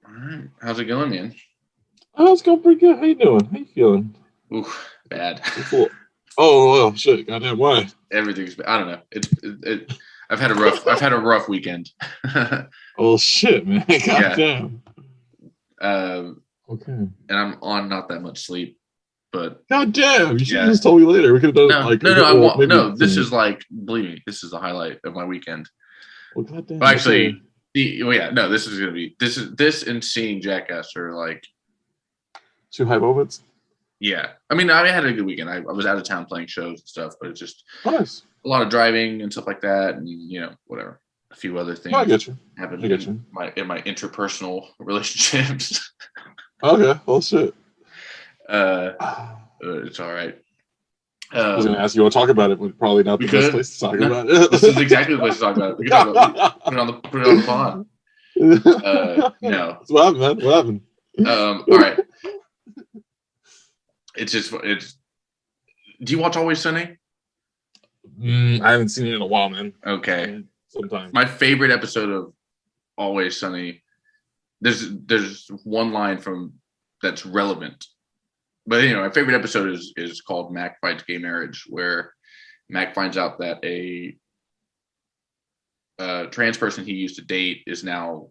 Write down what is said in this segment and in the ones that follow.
All right. How's it going, man? Oh, it's going pretty good. How you doing? How you feeling? Ooh, bad. Oh, shit. Goddamn, why? Everything's. I don't know. I've had a rough weekend. Oh, shit, man. Yeah. Goddamn. Okay. And I'm on not that much sleep, but goddamn, you should have just told me later. We could have done it like no. I won't. maybe No, this is like, believe me, this is the highlight of my weekend. Well, goddamn. Well, actually, no. This is gonna be this and seeing Jackass are like two high moments. Yeah, I mean, I had a good weekend. I was out of town playing shows and stuff, but it's just nice. A lot of driving and stuff like that, and whatever. A few other things. I get you. Happened in my interpersonal relationships. Okay, well, shit. It's all right. I was going to ask you want to talk about it, but probably not the best place to talk about it. This is exactly the place to talk about it. We can talk about it. Put it on the pod. No. What happened, man? What happened? All right. It's. Do you watch Always Sunny? I haven't seen it in a while, man. Okay. Sometimes. My favorite episode of Always Sunny. There's one line from that's relevant. But my favorite episode is called Mac Fights Gay Marriage, where Mac finds out that a trans person he used to date is now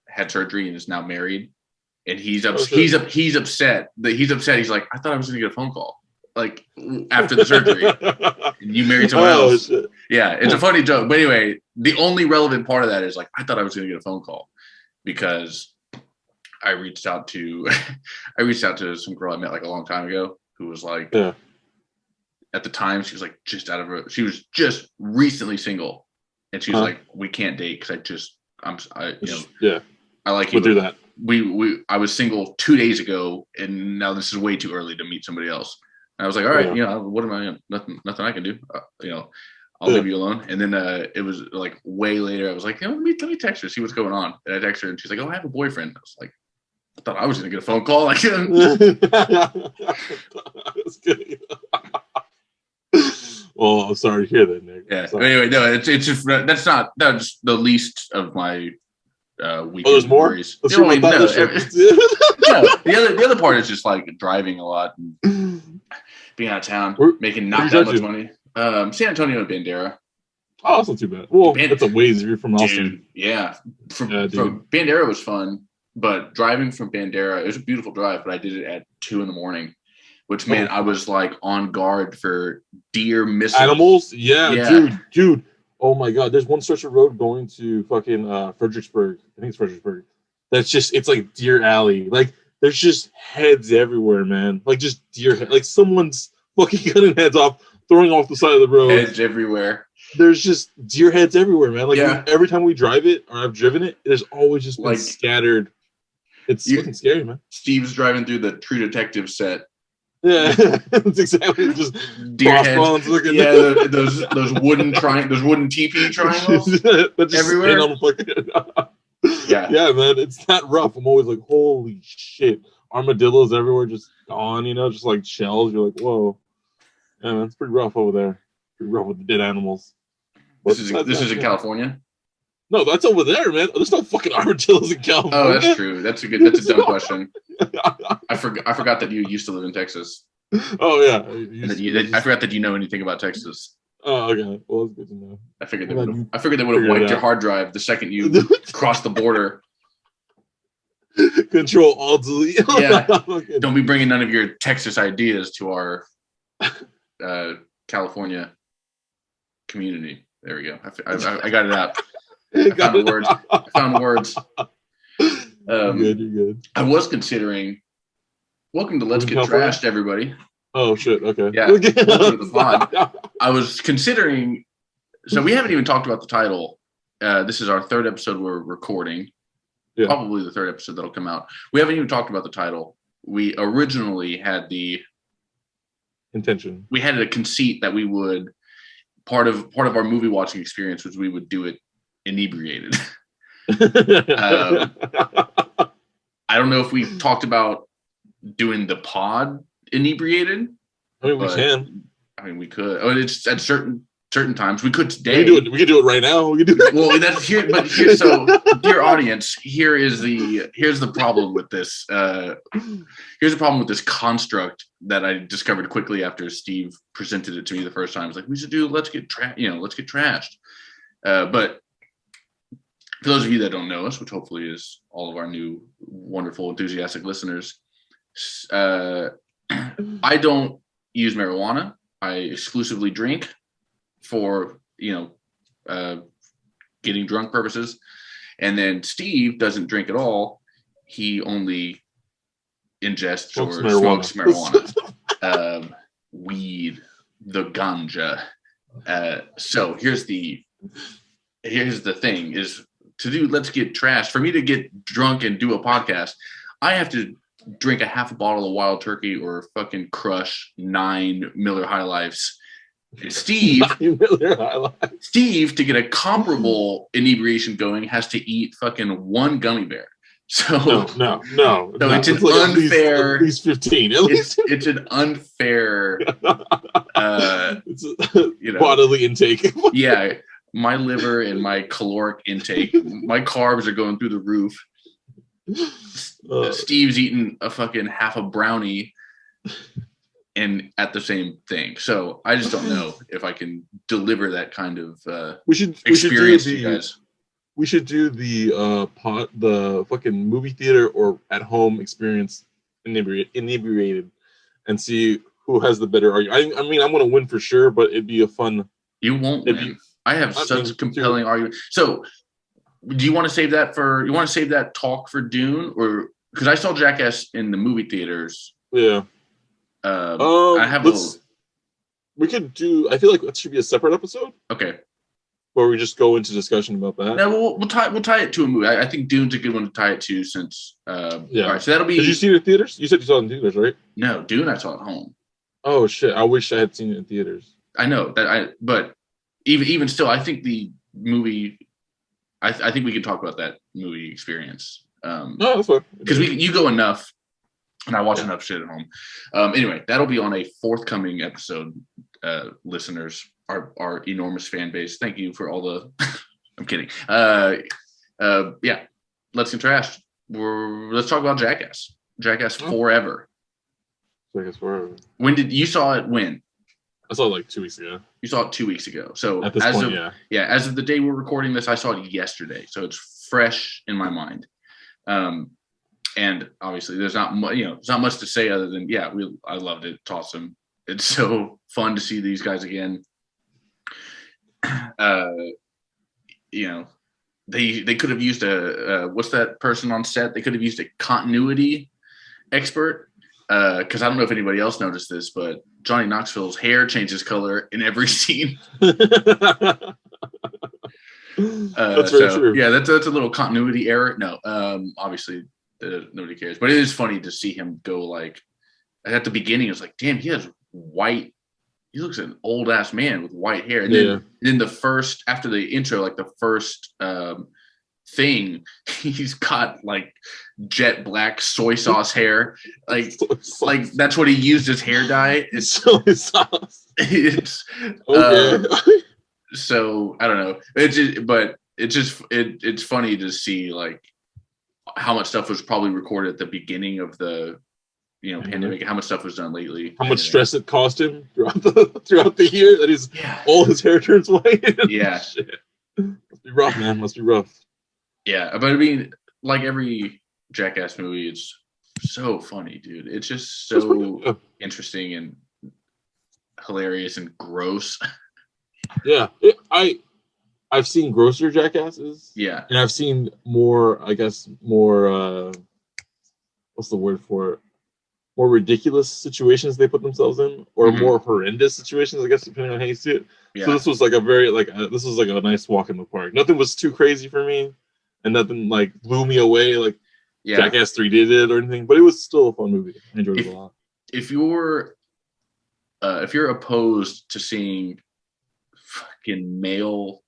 had surgery and is now married, and he's upset. He's upset. He's like, I thought I was going to get a phone call after the surgery. And you married someone else. Shit. Yeah, it's a funny joke. But anyway, the only relevant part of that is I thought I was going to get a phone call because I reached out to some girl I met a long time ago who was at the time she was she was just recently single, and she was like, we can't date because I like you. We'll do that. I was single 2 days ago, and now this is way too early to meet somebody else. And I was like, all right, what am I? Nothing I can do. I'll leave you alone. And then it was way later. I was like, let me text her, see what's going on. And I text her, and she's like, oh, I have a boyfriend. I was like, I thought I was going to get a phone call. Well, I'm sorry to hear that, Nick. Yeah. Anyway, no, it's just that's the least of my weekend there's more? worries. The other part is just driving a lot and being out of town, making not that much money. San Antonio and Bandera. Oh, that's not too bad. Well, that's a ways if you're from Austin. Dude, yeah. From Bandera was fun, but driving from Bandera, it was a beautiful drive, but I did it at 2 a.m, which meant I was on guard for deer missing animals. Yeah, dude. Oh my God, there's one stretch of road going to fucking Fredericksburg. I think it's Fredericksburg. That's just, it's like Deer Alley. There's just heads everywhere, man. Just deer head. Someone's fucking cutting heads off, throwing off the side of the road. Heads everywhere. There's just deer heads everywhere, man. Every time we drive it, or I've driven it, there's always just been scattered. It's fucking scary, man. Steve's driving through the True Detective set. Yeah, that's exactly just deer heads. Those wooden teepee triangles everywhere. Yeah, man, it's that rough. I'm always like, holy shit, armadillos everywhere, just gone. Just shells. You're like, whoa, yeah, man, it's pretty rough over there. Pretty rough with the dead animals. This is in California. No, that's over there, man. There's no fucking armadillos in California. Oh, that's true. That's a dumb question. I forgot that you used to live in Texas. Oh yeah. I forgot that you know anything about Texas. Oh, okay. Well, it's good to know. I figured they would have wiped your hard drive the second you crossed the border. Control Alt Delete. Yeah. Don't be bringing none of your Texas ideas to our California community. There we go. I got it out. I found the words. You're good. I was considering. Welcome to Let's Get Trashed, everybody. Oh shit! Okay. Yeah. Welcome to the pod. I was considering. So we haven't even talked about the title. This is our third episode we're recording. Yeah. Probably the third episode that'll come out. We haven't even talked about the title. We originally had the intention. We had a conceit that we would part of our movie watching experience was we would do it inebriated. I don't know if we talked about doing the pod inebriated. I mean, we can. I mean, we could. Oh, it's at certain certain times. We could today. We could do it right now. We could do it. Well, that's here, but here. So, dear audience, here's the problem with this. Here's the problem with this construct that I discovered quickly after Steve presented it to me the first time. It's like we should do. Let's get trashed. But for those of you that don't know us, which hopefully is all of our new wonderful enthusiastic listeners, I don't use marijuana. I exclusively drink for getting drunk purposes, and then Steve doesn't drink at all. He only ingests smokes marijuana, weed, the ganja. So here's the thing: is to do Let's Get Trashed. For me to get drunk and do a podcast, I have to drink a half a bottle of Wild Turkey or fucking crush 9 Miller High Lifes. Steve, to get a comparable inebriation going, has to eat fucking 1 gummy bear. So no. So it's an like unfair. At least 15. It's an unfair. Bodily intake. Yeah, my liver and my caloric intake, my carbs are going through the roof. Steve's eating a fucking half a brownie and at the same thing. So I just don't know if I can deliver that kind of experience to you guys. We should do the fucking movie theater or at home experience inebriated and see who has the better argument. I mean, I'm going to win for sure, but it'd be a fun. You won't win. I have such compelling argument. So do you want to save that talk for Dune, or because I saw Jackass in the movie theaters? Yeah. I have we could do. I feel like that should be a separate episode. Okay. Where we just go into discussion about that. No, we'll tie it to a movie. I think Dune's a good one to tie it to since. Yeah. All right, so that'll be. Did you see it in theaters? You said you saw it in theaters, right? No, Dune I saw at home. Oh shit! I wish I had seen it in theaters. I know that but even still, I think the movie. I think we can talk about that movie experience. No, that's fine. Because you go enough, and I watch enough shit at home. Anyway, that'll be on a forthcoming episode, listeners. Our enormous fan base. Thank you for all the. I'm kidding. Yeah, let's get trashed. Let's talk about Jackass. Jackass Forever. Jackass Forever. When did you saw it? When? I saw it like 2 weeks ago. You saw it 2 weeks ago. So at this point, as of the day we're recording this, I saw it yesterday. So it's fresh in my mind. And obviously there's not much to say other than I loved it. It's awesome. It's so fun to see these guys again. They could have used a what's that person on set? They could have used a continuity expert. Because I don't know if anybody else noticed this, but Johnny Knoxville's hair changes color in every scene. That's very true. Yeah, that's a little continuity error. No, obviously nobody cares, but it is funny to see him go like at the beginning. It's like, damn, he has white. He looks like an old ass man with white hair. And then the first after the intro, like the first thing, he's got like jet black soy sauce hair, like that's what he used as hair dye. It's soy sauce. It's so I don't know. It's funny to see like how much stuff was probably recorded at the beginning of the pandemic. How much stuff was done lately? How much stress it cost him throughout the year that all his hair turns white. Yeah, shit. Must be rough, man. Must be rough. Yeah, but I mean, like every Jackass movie, it's so funny, dude. It's just so interesting and hilarious and gross. Yeah, I've seen grosser Jackasses. Yeah, and I've seen more. I guess more. What's the word for it? More ridiculous situations they put themselves in, or more horrendous situations. I guess depending on how you see it. Yeah. So this was like this was like a nice walk in the park. Nothing was too crazy for me. And nothing like blew me away like Jackass 3 did it or anything, but it was still a fun movie. I enjoyed it a lot. If you're opposed to seeing fucking male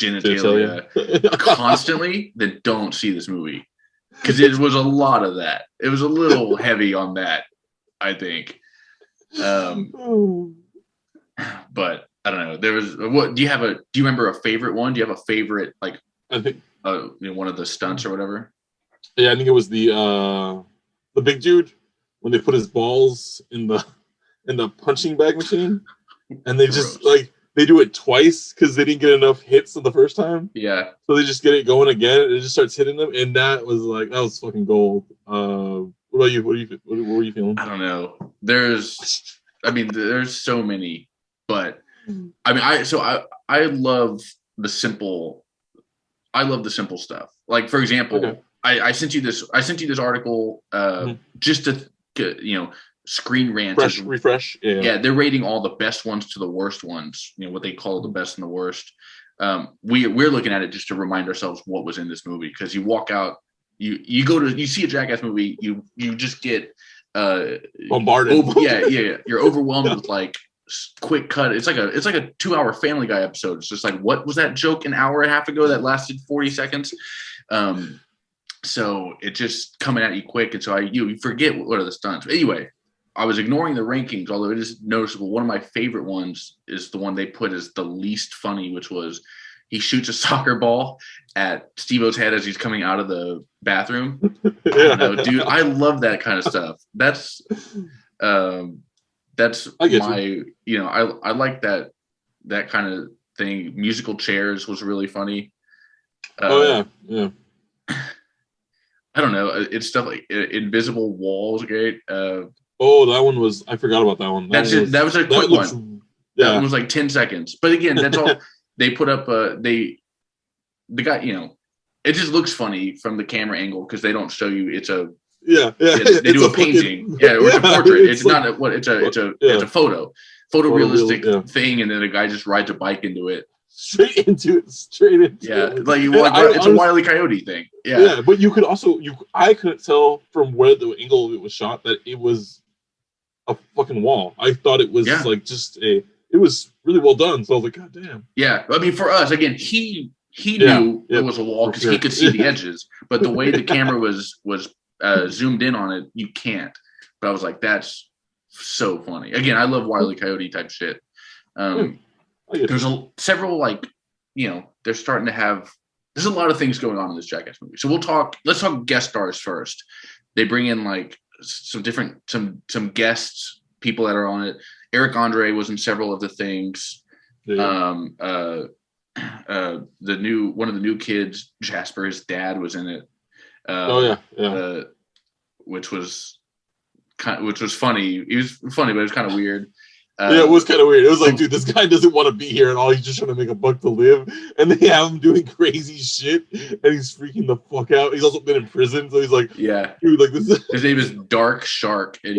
genitalia constantly, then don't see this movie because it was a lot of that. It was a little heavy on that, I think. But I don't know. There was what? Do you remember a favorite one? Do you have a favorite like? I think one of the stunts or whatever. Yeah, I think it was the big dude when they put his balls in the punching bag machine, and they just like they do it twice because they didn't get enough hits on the first time. Yeah. So they just get it going again, and it just starts hitting them, and that was fucking gold. What about you? What were you feeling? I don't know. There's so many, but I mean, I love the simple. I love the simple stuff. Like for example, okay. I sent you this article just to screen rant. Refresh. Yeah, they're rating all the best ones to the worst ones. What they call the best and the worst. We're looking at it just to remind ourselves what was in this movie, because you walk out, you see a Jackass movie, you just get bombarded. You're overwhelmed with like quick cut. It's like a 2-hour Family Guy episode. It's just like, what was that joke an hour and a half ago that lasted 40 seconds? So it just coming at you quick, and so you forget what are the stunts. But anyway, I was ignoring the rankings, although it is noticeable. One of my favorite ones is the one they put as the least funny, which was he shoots a soccer ball at Steve-O's head as he's coming out of the bathroom. I don't know, dude. I love that kind of stuff. That's I like that kind of thing. Musical chairs was really funny. Yeah. I don't know. It's stuff like invisible walls. Great. That one was. I forgot about that one. That was a quick one. Yeah. That one was like 10 seconds. But again, that's all they put up. The guy. It just looks funny from the camera angle because they don't show you. It's a They do a painting. Or it's a portrait. It's not a what. It's a photorealistic thing, and then a guy just rides a bike into it. Straight into it. Yeah, like it's a Wile E. Coyote thing. Yeah, but you could also I couldn't tell from where the angle it was shot that it was a fucking wall. I thought it was like just it was really well done. So I was like, God damn. Yeah, I mean, for us again, he knew it was a wall because he could see the edges, but the way the camera was zoomed in on it, you can't. But I was like, that's so funny. Again, I love Wile E. Coyote type shit. There's several they're starting to have. There's a lot of things going on in this Jackass movie. So let's talk guest stars first. They bring in like some guests, people that are on it. Eric Andre was in several of the things. Yeah. One of the new kids, Jasper, his dad was in it. Which was funny. He was funny, but it was kind of weird. It was kind of weird. It was like, dude, this guy doesn't want to be here at all. He's just trying to make a buck to live. And they have him doing crazy shit, and he's freaking the fuck out. He's also been in prison, so he's like, dude, like this. His name is Dark Shark, and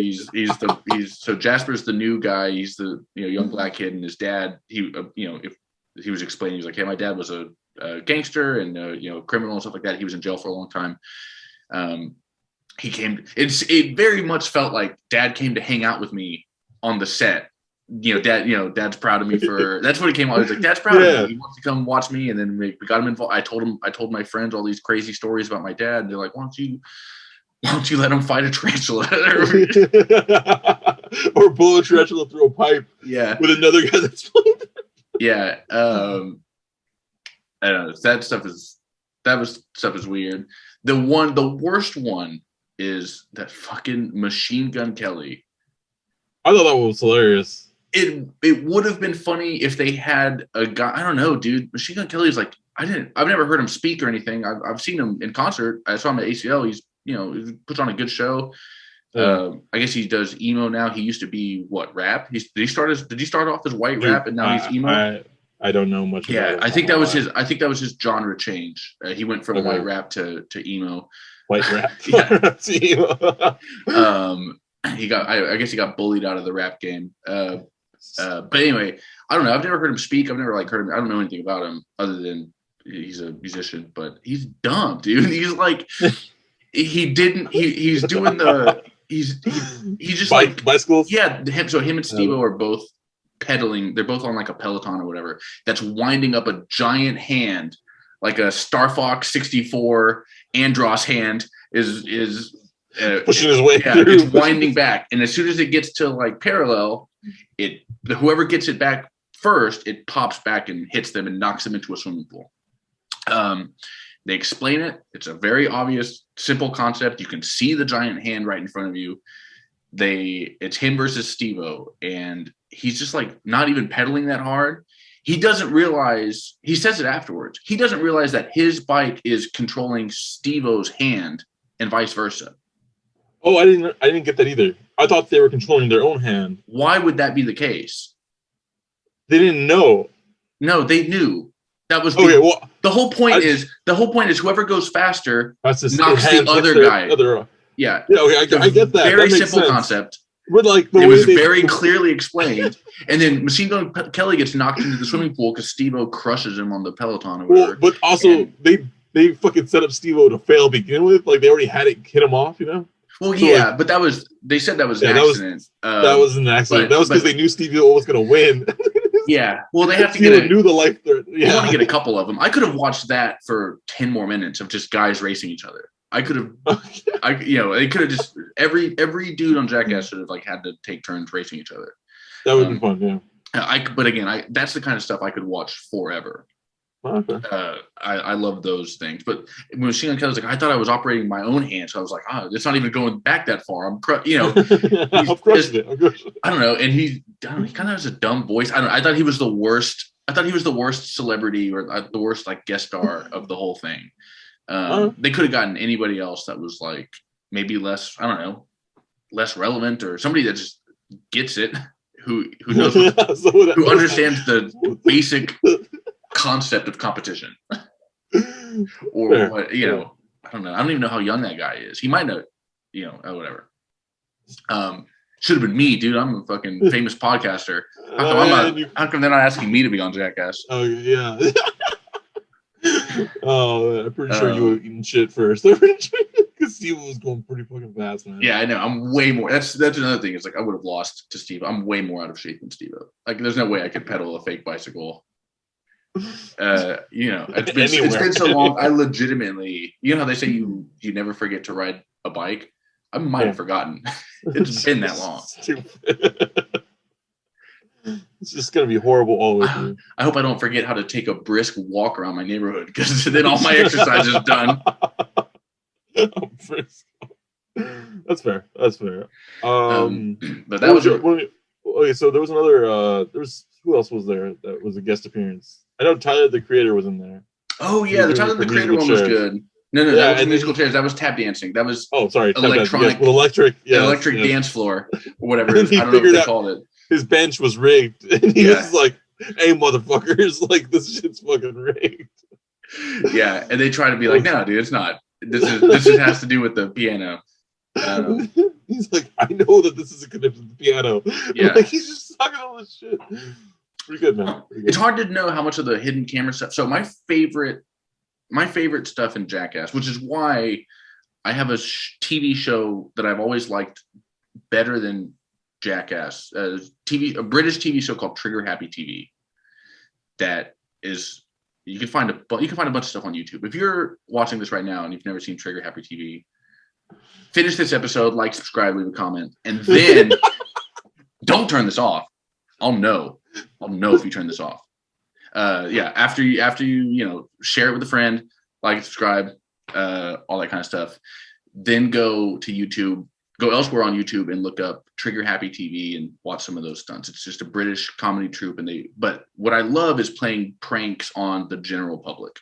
so Jasper's the new guy. He's the young black kid, and his dad. If he was explaining, he was like, hey, my dad was a gangster and criminal and stuff like that. He was in jail for a long time. He came. It very much felt like Dad came to hang out with me on the set. Dad's proud of me for. That's what he came out. He was like, Dad's proud of me. He wants to come watch me, and then we got him involved. I told my friends all these crazy stories about my dad, and they're like, why don't you let him fight a tarantula or pull a tarantula through a pipe? Yeah, with another guy that's playing. Yeah, I don't know. That stuff is weird. The worst one is that fucking Machine Gun Kelly. I thought that one was hilarious. It would have been funny if they had a guy. I don't know, dude. Machine Gun Kelly is like I've never heard him speak or anything. I've seen him in concert. I saw him at ACL. He's he puts on a good show. I guess he does emo now. He used to be rap. Did he start off as white rap and now he's emo? I don't know much. Yeah, I think that was his genre change. He went from white rap to emo. White rap. To emo. I guess he got bullied out of the rap game. But anyway, I don't know. I've never heard him speak. I've never heard him. I don't know anything about him other than he's a musician. But he's dumb, dude. He's like he's doing the he's just like bicycles. Yeah, him and Steve-O are both pedaling. They're both on like a Peloton or whatever. That's winding up a giant hand, like a Star Fox 64 Andros hand is. Pushing his way through. It's winding back, and as soon as it gets to like parallel, whoever gets it back first it pops back and hits them and knocks them into a swimming pool. They explain it. It's a very obvious, simple concept. You can see the giant hand right in front of you. It's him versus Steve-O, and he's just like not even pedaling that hard. He doesn't realize, he says it afterwards, he doesn't realize that his bike is controlling Steve-O's hand and vice versa. Oh, I didn't get that either. I thought they were controlling their own hand. Why would that be the case? They didn't know. No, they knew. That was the whole point is whoever goes faster knocks the other guy. Yeah. Okay, I get that. Very that makes simple sense. concept. But like it was very clearly explained. And then Machine Gun Kelly gets knocked into the swimming pool because Steve-O crushes him on the Peloton or whatever. Well, but also they fucking set up Steve-O to fail to begin with. Like they already had it hit him off, you know? Well, so yeah, but they said that was an accident. That was an accident. That was because they knew Steve-O was going to win. Yeah, well, they have to knew the life threat. Yeah. You want to get a couple of them. I could have watched that for 10 more minutes of just guys racing each other. I could have, they could have just every dude on Jackass should have like had to take turns racing each other. That would be fun, yeah. But again, that's the kind of stuff I could watch forever. Okay. I love those things. But when Machine Gun Kelly's like, I thought I was operating my own hand, so I was like, it's not even going back that far. I'm crushing it. I don't know, and he kind of has a dumb voice. I thought he was the worst. I thought he was the worst celebrity or the worst like guest star of the whole thing. They could have gotten anybody else that was like maybe less, I don't know, less relevant or somebody that just gets it, who knows, who understands the basic concept of competition. Or what, I don't know. I don't even know how young that guy is. He might know, whatever. Should have been me, dude. I'm a fucking famous podcaster. How come they're not asking me to be on Jackass? Oh yeah. Oh, I'm pretty sure you were eating shit first. Because Steve was going pretty fucking fast, man. Yeah, I know. I'm way more. That's another thing. It's like I would have lost to Steve. I'm way more out of shape than Steve. Like, there's no way I could pedal a fake bicycle. It's been so long. I legitimately, how they say you never forget to ride a bike. I might have forgotten. It's been that long. It's just gonna be horrible all the way through. I hope I don't forget how to take a brisk walk around my neighborhood because then all my exercise is done. That's fair. But that was okay. So there was another. Who else was there that was a guest appearance? I know Tyler the Creator was in there. Oh yeah, the Tyler the Creator one was good. No, that was musical chairs. That was tap dancing. That was electronic, electric dance floor or whatever. I don't know what they called it. His bench was rigged, and he was like, "Hey, motherfuckers! Like this shit's fucking rigged." Yeah, and they try to be like, "No, dude, it's not. This has to do with the piano." He's like, "I know that this is connected to the piano." Yeah, like he's just talking all this shit. Pretty good, man. It's hard to know how much of the hidden camera stuff. So my favorite stuff in Jackass, which is why I have a TV show that I've always liked better than Jackass, a British TV show called Trigger Happy TV. That is, you can find a bunch of stuff on YouTube. If you're watching this right now and you've never seen Trigger Happy TV, finish this episode, like, subscribe, leave a comment, and then don't turn this off. I'll know if you turn this off. After you share it with a friend, like, subscribe, all that kind of stuff. Then go to YouTube. Go elsewhere on YouTube and look up Trigger Happy TV and watch some of those stunts. It's just a British comedy troupe, but what I love is playing pranks on the general public.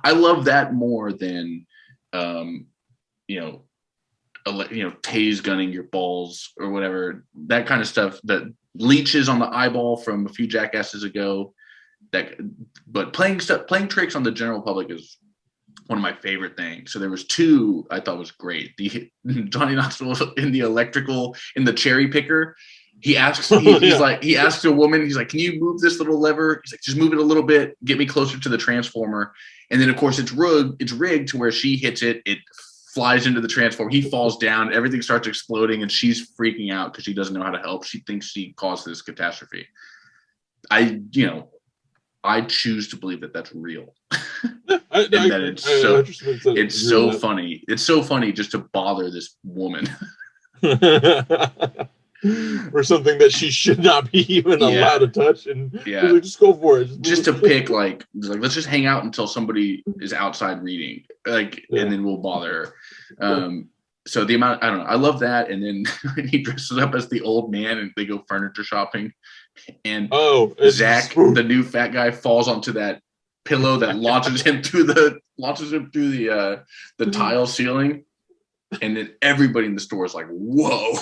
I love that more than, tase gunning your balls or whatever, that kind of stuff. That leeches on the eyeball from a few Jackasses ago. But playing tricks on the general public is one of my favorite things. So there was two I thought was great. The Johnny Knoxville in the cherry picker. He asks a woman, he's like, "Can you move this little lever?" He's like, "Just move it a little bit, get me closer to the transformer." And then of course it's rigged to where she hits it, it flies into the transformer, he falls down, everything starts exploding, and she's freaking out because she doesn't know how to help. She thinks she caused this catastrophe. I choose to believe that that's real. It's so funny. It's so funny just to bother this woman. or something that she should not be even allowed to touch, and like, just go for it. Just to pick like let's just hang out until somebody is outside reading, like, and then we'll bother her. So the amount, I don't know, I love that. And then when he dresses up as the old man and they go furniture shopping, and Zach, the new fat guy, falls onto that pillow that launches him through the tile ceiling, and then everybody in the store is like, whoa.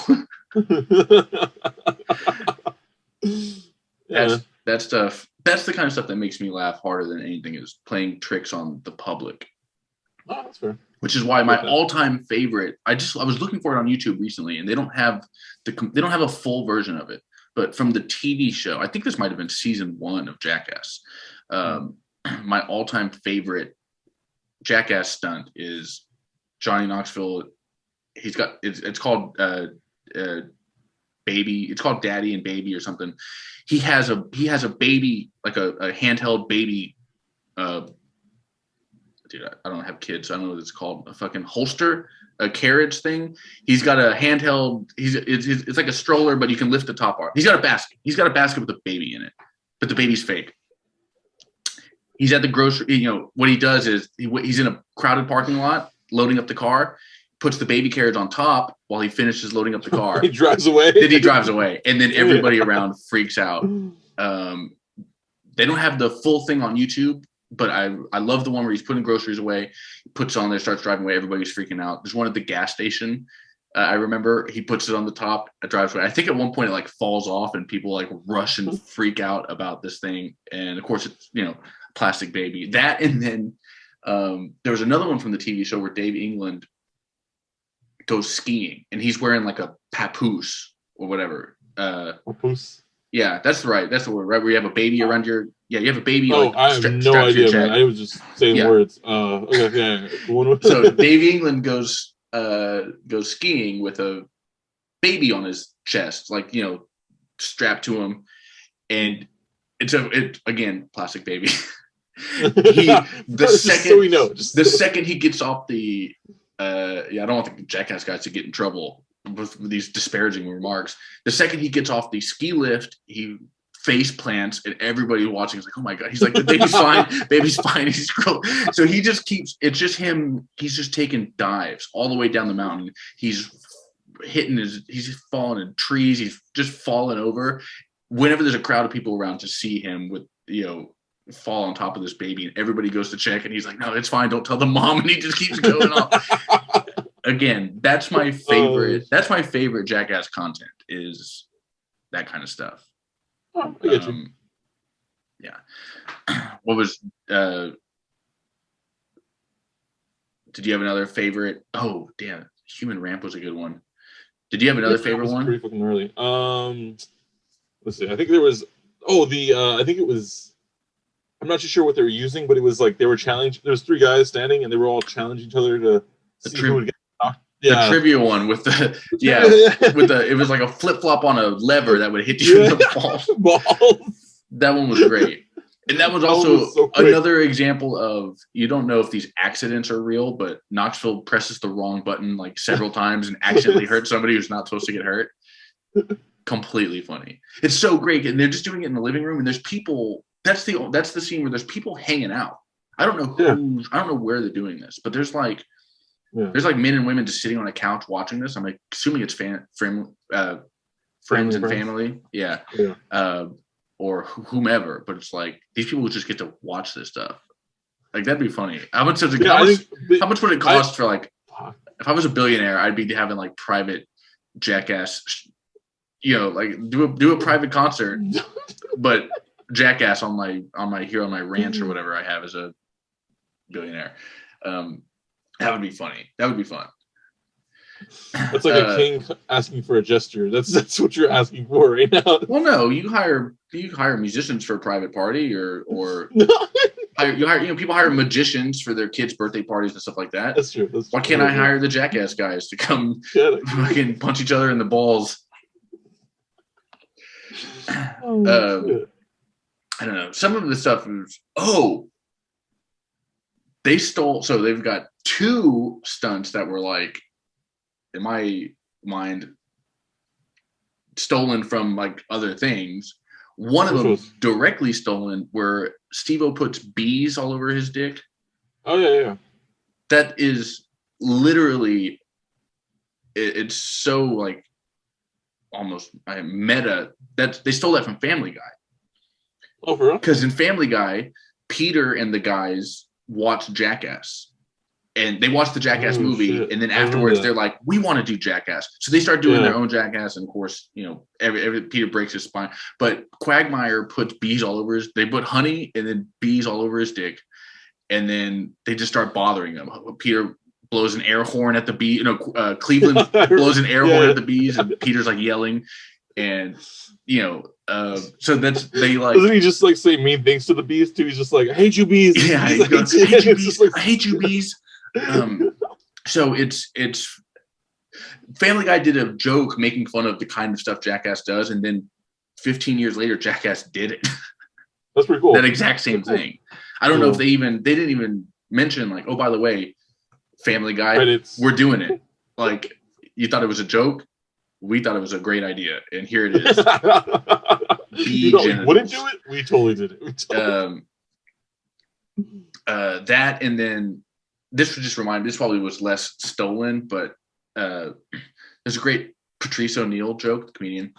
That stuff, that's the kind of stuff that makes me laugh harder than anything, is playing tricks on the public. Oh, that's fair. Which is why my all-time favorite, I was looking for it on YouTube recently, and they don't have a full version of it, but from the TV show, I think this might have been season 1 of Jackass. My all-time favorite Jackass stunt is Johnny Knoxville. He's got, it's called Baby. It's called Daddy and Baby or something. He has a baby, like a handheld baby. Dude, I don't have kids, so I don't know what it's called. A fucking holster, a carriage thing. He's got a handheld. It's like a stroller, but you can lift the top part. He's got a basket. He's got a basket with a baby in it, but the baby's fake. He's at the grocery. What he does is he's in a crowded parking lot, loading up the car, puts the baby carriage on top while he finishes loading up the car. He drives away. Then he drives away, and then everybody around freaks out. They don't have the full thing on YouTube, but I love the one where he's putting groceries away, puts it on there, starts driving away. Everybody's freaking out. There's one at the gas station. I remember he puts it on the top, it drives away. I think at one point it like falls off and people like rush and freak out about this thing. And of course it's, plastic baby. That, and then there was another one from the TV show where Dave England goes skiing and he's wearing like a papoose or whatever. Papoose? Yeah, that's right. That's the word, right? Where you have a baby around your, you have a baby. Oh, I have no idea, man. I was just saying words. Okay, yeah. So Dave England goes skiing with a baby on his chest, like, strapped to him. And it's again, plastic baby. The second he gets off the, I don't want the Jackass guys to get in trouble with these disparaging remarks. The second he gets off the ski lift, he face plants, and everybody watching is like, "Oh my god!" He's like, "The baby's fine, baby's fine." He's cool. So he just keeps. It's just him. He's just taking dives all the way down the mountain. He's He's falling in trees. He's just falling over. Whenever there's a crowd of people around to see him with fall on top of this baby, and everybody goes to check, and he's like, "No, it's fine. Don't tell the mom." And he just keeps going off. Again, that's my favorite. That's my favorite Jackass content, is that kind of stuff. Oh, I get you. Yeah. What was? Did you have another favorite? Oh, damn! Human Ramp was a good one. Did you have another favorite one? Pretty fucking early. Let's see. I think there was. I think it was. I'm not too sure what they were using, but it was like they were challenged. There was 3 guys standing, and they were all challenging each other to see who would get knocked. The trivia one with the it was like a flip flop on a lever that would hit you in the balls. That one was great, and that was also another example of, you don't know if these accidents are real, but Knoxville presses the wrong button like several times and accidentally hurts somebody who's not supposed to get hurt. Completely funny. It's so great, and they're just doing it in the living room, and there's people. That's the scene where there's people hanging out. I don't know I don't know where they're doing this, but there's like. Yeah. There's like men and women just sitting on a couch watching this. I'm like, assuming it's friends and family. Yeah. Or whomever. But it's like, these people just get to watch this stuff. Like, that'd be funny. How much would it cost for, like, if I was a billionaire, I'd be having like private Jackass, like do a private concert, but Jackass on my ranch or whatever I have as a billionaire. That would be funny. That would be fun. That's like a king asking for a gesture. That's what you're asking for right now. Well, no, you hire musicians for a private party, or people hire magicians for their kids' birthday parties and stuff like that. That's true. Why can't I hire the Jackass guys to come fucking punch each other in the balls? I don't know. Some of the stuff is they stole. So they've got 2 stunts that were like, in my mind, stolen from like other things. One of them directly stolen, where Steve-O puts bees all over his dick. Oh yeah. That is literally. It's so like almost meta that they stole that from Family Guy. Oh, for real? Because in Family Guy, Peter and the guys watch Jackass. And they watch the Jackass movie, shit. And then afterwards they're like, "We want to do Jackass." So they start doing their own Jackass, and of course, you know, every Peter breaks his spine. But Quagmire puts bees all over his. They put honey and then bees all over his dick, and then they just start bothering him. Peter blows an air horn at the bee. You know, Cleveland blows an air horn at the bees, and Peter's like yelling, and you know, so that's they like. Doesn't he just like say mean things to the bees too? He's just like, "I hate you, bees." Yeah, he goes, "I hate you, bees. I hate you, bees." So it's Family Guy did a joke making fun of the kind of stuff Jackass does, and then 15 years later, Jackass did it. That's pretty cool. That exact same thing. I don't know if they didn't even mention like, oh, by the way, Family Guy, credits. We're doing it. Like, you thought it was a joke, we thought it was a great idea, and here it is. You thought we wouldn't do it? We totally did it. That, and then this would just remind me, this probably was less stolen, but there's a great Patrice O'Neill joke, the comedian,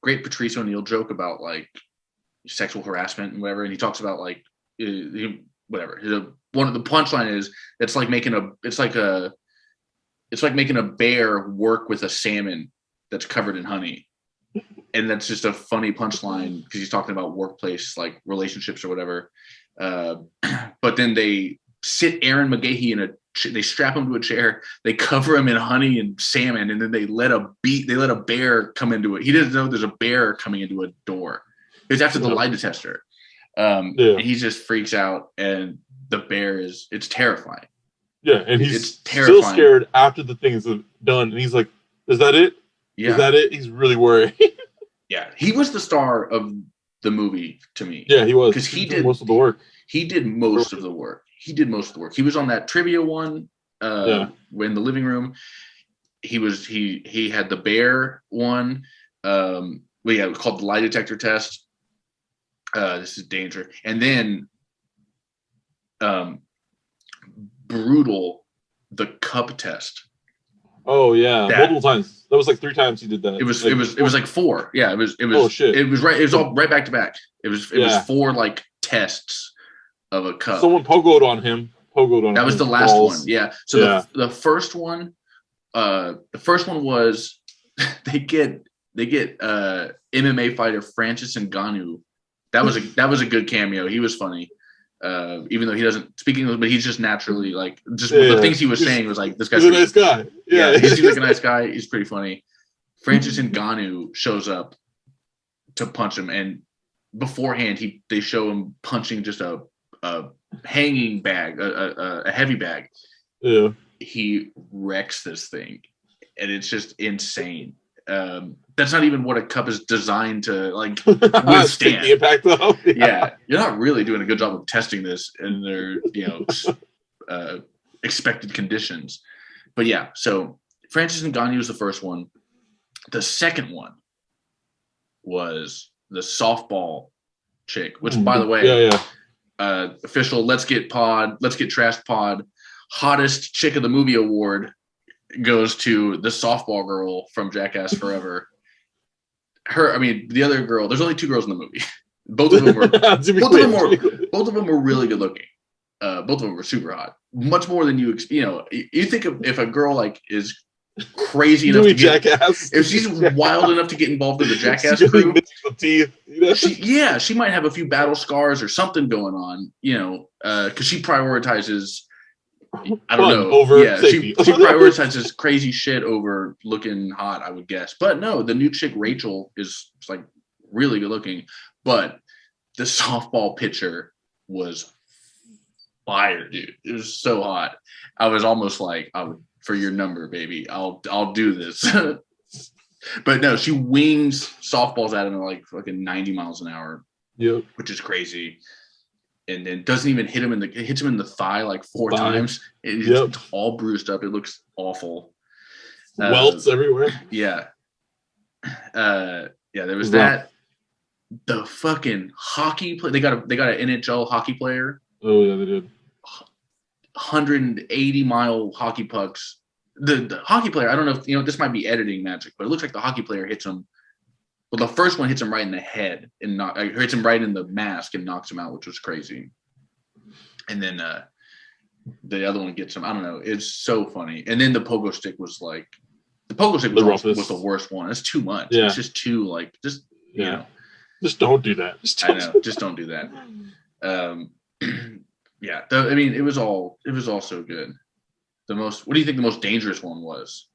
great Patrice O'Neill joke about like sexual harassment and whatever, and he talks about like whatever. One of the punchline is it's like making a bear work with a salmon that's covered in honey, and that's just a funny punchline because he's talking about workplace like relationships or whatever. But then they sit Aaron McGahee they strap him to a chair, they cover him in honey and salmon, and then they let a bear come into it. He doesn't know there's a bear coming into a door. It was after the lie detector. And he just freaks out, and the bear it's terrifying. Yeah, and he's still scared after the thing is done, and he's like, "Is that it? Yeah. Is that it?" He's really worried. Yeah, he was the star of the movie to me. Yeah, he was. Because he did most of the work. He did most of the work. He was on that trivia one in the living room. He had the bear one. It was called the lie detector test. This is danger. And then brutal, the cup test. Oh yeah, multiple times. That was like 3 times he did that. It was like 4. Yeah, it was. Oh shit! It was right. It was all right back to back. It was 4 like tests of a cup. Someone pogoed on him. That was the last one. Yeah. So the first one, was they get MMA fighter Francis Ngannou. That was a good cameo. He was funny. Even though he doesn't speak English, but he's just naturally like the things he was saying was like, this guy's a nice guy. Yeah, he seems like a nice guy. He's pretty funny. Francis Ngannou shows up to punch him, and beforehand they show him punching just a hanging bag, a heavy bag. Yeah, he wrecks this thing, and it's just insane. That's not even what a cup is designed to like withstand. The impact though. Yeah, you're not really doing a good job of testing this in their expected conditions. But yeah, so Francis Ngannou was the first one. The second one was the softball chick, which by the way, official Let's Get Trashed Pod hottest chick of the movie award goes to the softball girl from Jackass Forever. The other girl, there's only 2 girls in the movie. Both of them were really good looking. Both of them were super hot. Much more than you think of if a girl like is crazy enough to get Jackass. If she's wild enough to get involved in the Jackass crew, she might have a few battle scars or something going on, because she prioritizes I don't know. Over safety. She prioritizes crazy shit over looking hot, I would guess. But no, the new chick Rachel is like really good looking. But the softball pitcher was fire, dude. It was so hot. I was almost like, for your number, baby, I'll do this. But no, she wings softballs at him at like fucking 90 miles an hour. Yep. Which is crazy. And then doesn't even hit him hits him in the thigh like 4 times. It's all bruised up. It looks awful. Welts everywhere. Yeah. There was that. The fucking hockey play. They got an NHL hockey player. Oh yeah, they did. 180-mile hockey pucks. The hockey player. I don't know if this might be editing magic, but it looks like the hockey player hits him. Well, the first one hits him right in the head and hits him right in the mask and knocks him out, which was crazy. And then the other one gets him. I don't know. It's so funny. And then the pogo stick was like, the pogo stick was the worst one. It's too much. Yeah. It's just too like just Just don't do that. Just don't do that. I mean, it was all so good. What do you think the most dangerous one was?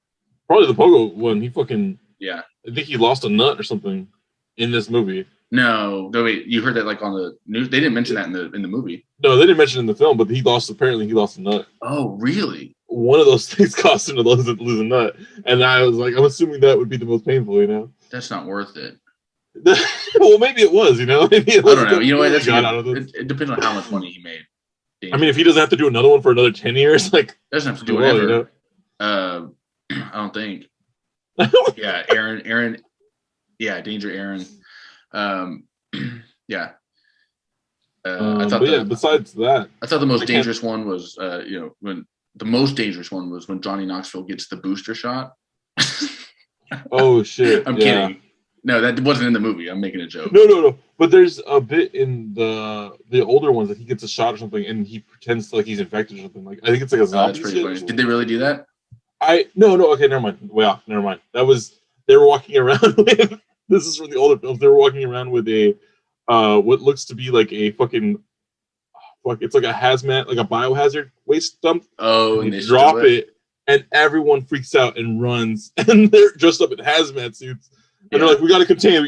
Probably the pogo one. He fucking I think he lost a nut or something in this movie. No, wait. You heard that like on the news? They didn't mention that in the movie. No, they didn't mention it in the film, but apparently he lost a nut. Oh, really? One of those things cost him to lose a nut, and I was like, I'm assuming that would be the most painful, That's not worth it. Well, maybe it was, Maybe it was. I don't know. You know what? It depends on how much money he made. I mean, if he doesn't have to do another one for another 10 years, like doesn't have to do whatever. I don't think. Aaron. Yeah, Danger Aaron. I thought. Besides that, I thought the most dangerous one was, when Johnny Knoxville gets the booster shot. Oh shit! I'm kidding. No, that wasn't in the movie. I'm making a joke. No. But there's a bit in the older ones that he gets a shot or something, and he pretends like he's infected or something. Like I think it's like a zombie. That's pretty funny. Did they really do that? No. Okay, never mind. Well, never mind. They were walking around with. This is from the older films. They were walking around with a what looks to be like a fucking. It's like a hazmat, like a biohazard waste dump. Oh, and they drop it, and everyone freaks out and runs, and they're dressed up in hazmat suits. And they're like, we gotta contain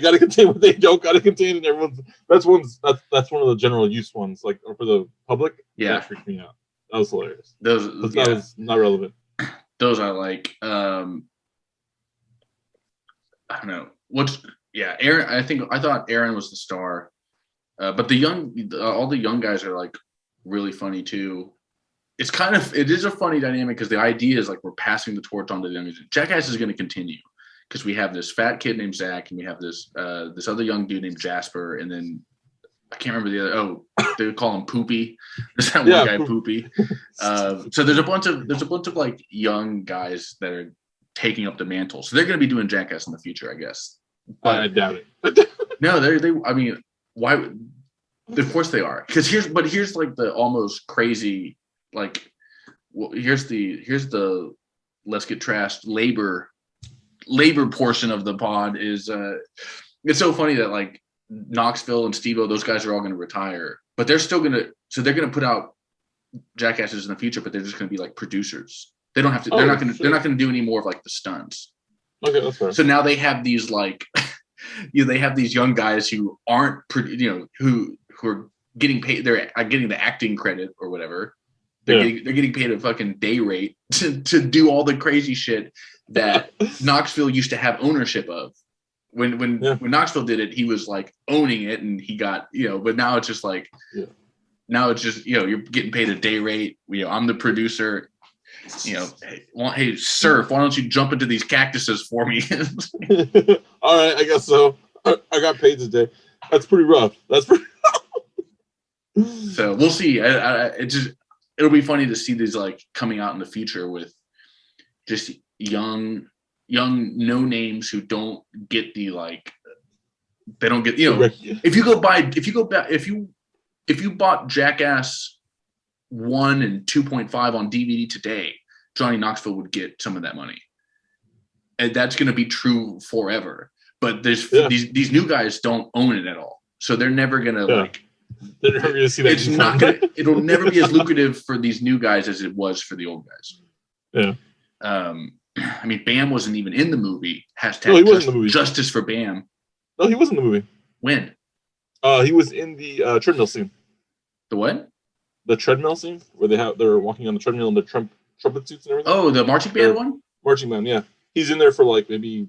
what they don't gotta contain, and everyone's that's one of the general use ones, like or for the public. Yeah, that freaked me out. That was hilarious. That was not relevant. Those are like, I don't know Aaron. I thought Aaron was the star, but all the young guys are like really funny too. It is a funny dynamic because the idea is like we're passing the torch on to the youngest. Jackass is going to continue. Because we have this fat kid named Zach, and we have this other young dude named Jasper, and then I can't remember the other. Oh, they call him Poopy. There's that one guy, Poopy. So there's a bunch of like young guys that are taking up the mantle. So they're going to be doing Jackass in the future, I guess. But I doubt it. No, they. I mean, why? Of course they are. Because here's like the almost crazy like. Well, here's the let's get trashed labor portion of the pod is it's so funny that like Knoxville and Steve-O, those guys are all going to retire, but they're still going to put out Jackasses in the future, but they're just going to be like producers. They don't have to. They're not going to do any more of like the stunts. Okay, that's fair. So now they have these like, they have these young guys who aren't, who are getting paid. They're getting the acting credit or whatever. They're getting paid a fucking day rate to do all the crazy shit that Knoxville used to have ownership of. When Knoxville did it, he was like owning it, and he got But now it's just like, now it's just you're getting paid a day rate. I'm the producer. Hey, surf. Why don't you jump into these cactuses for me? All right, I guess so. I got paid today. That's pretty rough. So we'll see. It'll be funny to see these like coming out in the future with just young no names who don't get the like, they don't get if you bought Jackass 1 and 2.5 on DVD today, Johnny Knoxville would get some of that money, and that's going to be true forever. But these new guys don't own it at all, so they're never going to like. They're never going to see that. It's not going to. It'll never be as lucrative for these new guys as it was for the old guys. Yeah. I mean, Bam wasn't even in the movie. # No, he wasn't in the movie. Justice for Bam. No, he wasn't in the movie. When? He was in the treadmill scene. The what? The treadmill scene where they're walking on the treadmill in the trumpet suits and everything. Oh, the marching band one? Marching band, yeah. He's in there for like maybe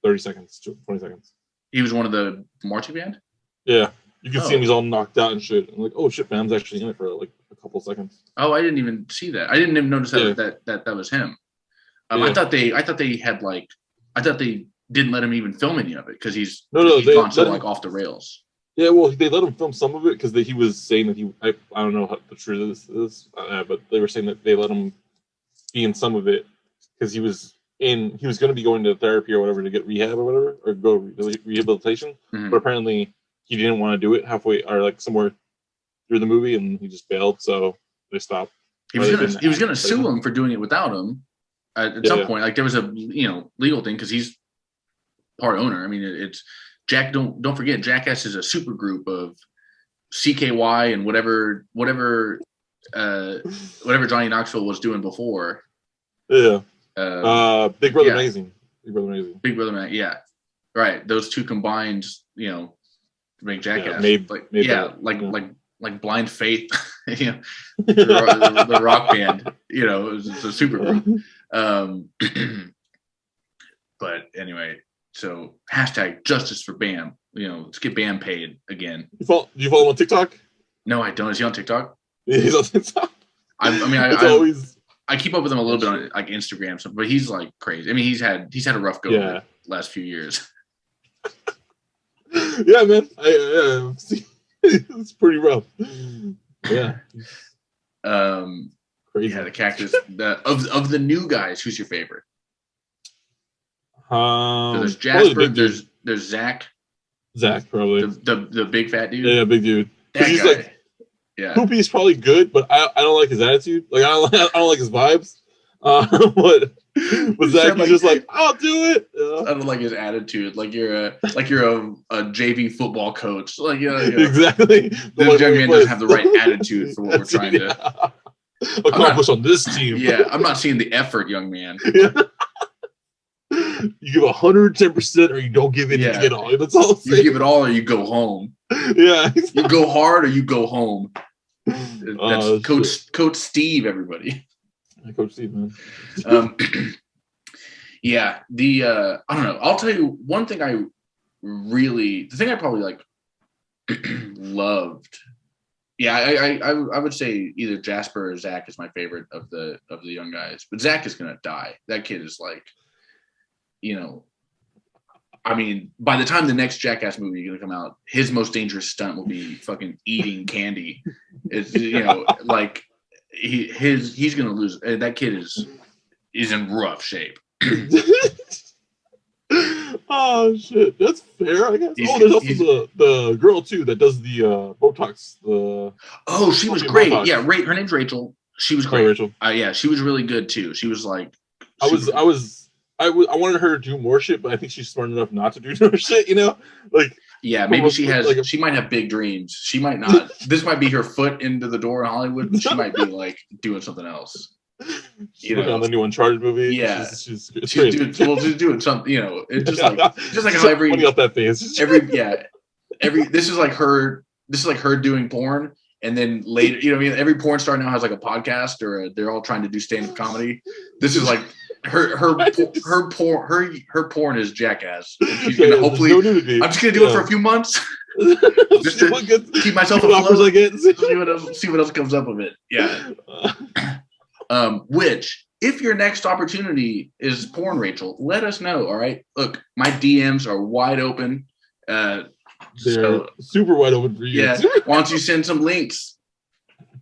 30 seconds, 20 seconds. He was one of the marching band? Yeah. You can see him, he's all knocked out and shit. I'm like, oh shit, Bam's actually in it for like a couple seconds. Oh, I didn't even see that. I didn't even notice that was him. I thought they didn't let him even film any of it because he's gone so like off the rails. Yeah, well, they let him film some of it because he was saying that I don't know how the truth this is, but they were saying that they let him be in some of it because he was going to be going to therapy or whatever to get rehab or whatever, or go rehabilitation. Mm-hmm. But apparently he didn't want to do it halfway or like somewhere through the movie, and he just bailed. So they stopped. He was gonna sue him for doing it without him at some point. Like there was a legal thing because he's part owner. I mean, it's Jack. Don't forget, Jackass is a super group of CKY and whatever Johnny Knoxville was doing before. Yeah. Big Brother Amazing. Big Brother Amazing. Yeah. Right. Those two combined, to make Jackass. Like Blind Faith, the rock band. It's a super group. But anyway, so #justice for Bam. Let's get Bam paid again. Do you follow him on TikTok? No, I don't. Is he on TikTok? Yeah, he's on TikTok. I keep up with him a little bit on like Instagram stuff, but he's like crazy. I mean, he's had a rough go the last few years. Yeah, man. It's pretty rough. Yeah. Crazy. Yeah, the Cactus. Of the new guys, who's your favorite? So there's Jasper. There's Zach. Zach, probably the big fat dude. Yeah, big dude. That he's guy. Like, yeah. Poopy's probably good, but I don't like his attitude. Like I don't like his vibes. But Zach is just like, I'll do it. I don't like his attitude. Like you're a JV football coach. Like exactly. This young man doesn't have the right attitude for what we're trying to accomplish on this team. Yeah, I'm not seeing the effort, young man. You give 110%, or you don't give it. You get all. That's all. You give it all, or you go home. Yeah, you go hard, or you go home. That's Coach Steve. Everybody. Coach Steve, man. Yeah, I don't know. I'll tell you one thing. The thing I probably like loved. Yeah, I would say either Jasper or Zach is my favorite of the young guys. But Zach is gonna die. That kid is like, I mean, by the time the next Jackass movie is gonna come out, his most dangerous stunt will be fucking eating candy. It's like he's gonna lose. That kid is in rough shape. Oh shit, that's fair, I guess. There's also the girl too that does the Botox. She was great. Botox. Yeah, her name's Rachel. She was great. Rachel. Yeah, she was really good too. She was like, I wanted her to do more shit, but I think she's smart enough not to do more shit. Like. Yeah, maybe she has. She might have big dreams. She might not. This might be her foot into the door in Hollywood, but she might be like doing something else. On the new Uncharted movie. Yeah, she's just doing something. It's just like how every up that face. This is like her. This is like her doing porn, and then later, every porn star now has like a podcast, or they're all trying to do stand-up comedy. This is like. Her porn is Jackass. She's gonna hopefully. I'm just gonna do it for a few months, just to keep myself afloat. See what else comes up of it. Yeah. Which, if your next opportunity is porn, Rachel, let us know. All right. Look, my DMs are wide open. They're super wide open for you. Yeah. Why don't you send some links?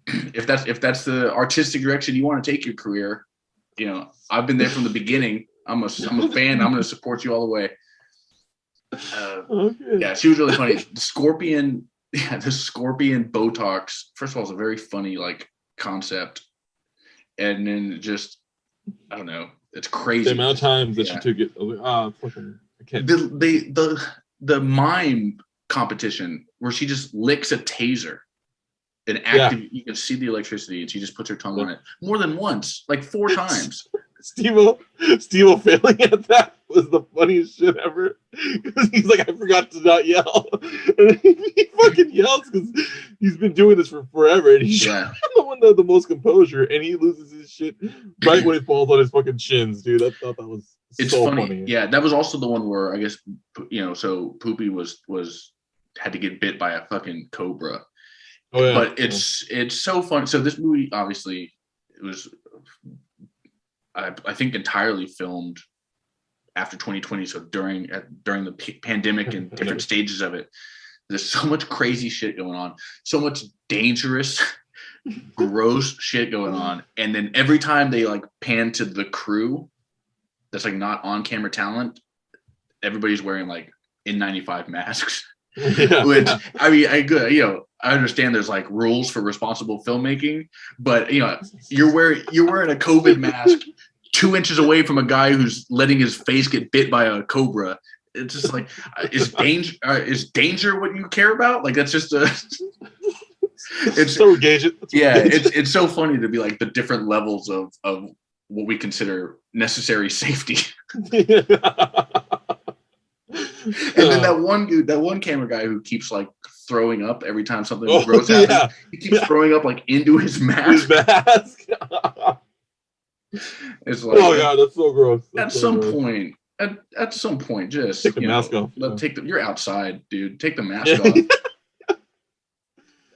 If that's the artistic direction you want to take your career. I've been there from the beginning. I'm a fan. I'm going to support you all the way. Yeah, she was really funny. The scorpion Botox. First of all, it's a very funny like concept, and then just I don't know. It's crazy. The amount of times that she took it. Fucking, I can't. The mime competition where she just licks a taser. You can see the electricity, and she just puts her tongue on it more than once, like 4 times. Steve-O failing at that was the funniest shit ever. Because he's like, I forgot to not yell. And he fucking yells because he's been doing this for forever, and he's the one that had the most composure, and he loses his shit right when it falls on his fucking shins, dude. I thought that was so funny. Yeah, that was also the one where I guess so Poopy had to get bit by a fucking cobra. Oh, yeah. But it's so fun. So this movie, obviously, it was, I think, entirely filmed after 2020. So during the pandemic and different stages of it, there's so much crazy shit going on, so much dangerous, gross shit going on. And then every time they like pan to the crew, that's like not on camera talent, everybody's wearing like N95 masks. Yeah. Which I mean, I understand there's like rules for responsible filmmaking, but you're wearing a COVID mask 2 inches away from a guy who's letting his face get bit by a cobra. It's just like, is danger what you care about? Like that's just it's so engaging. It's so funny to be like the different levels of what we consider necessary safety. And then that one camera guy who keeps like throwing up every time something gross happens. He keeps throwing up like into his mask. It's like, oh god, that's so gross. At some point, just take the mask off. You're outside, dude. Take the mask off.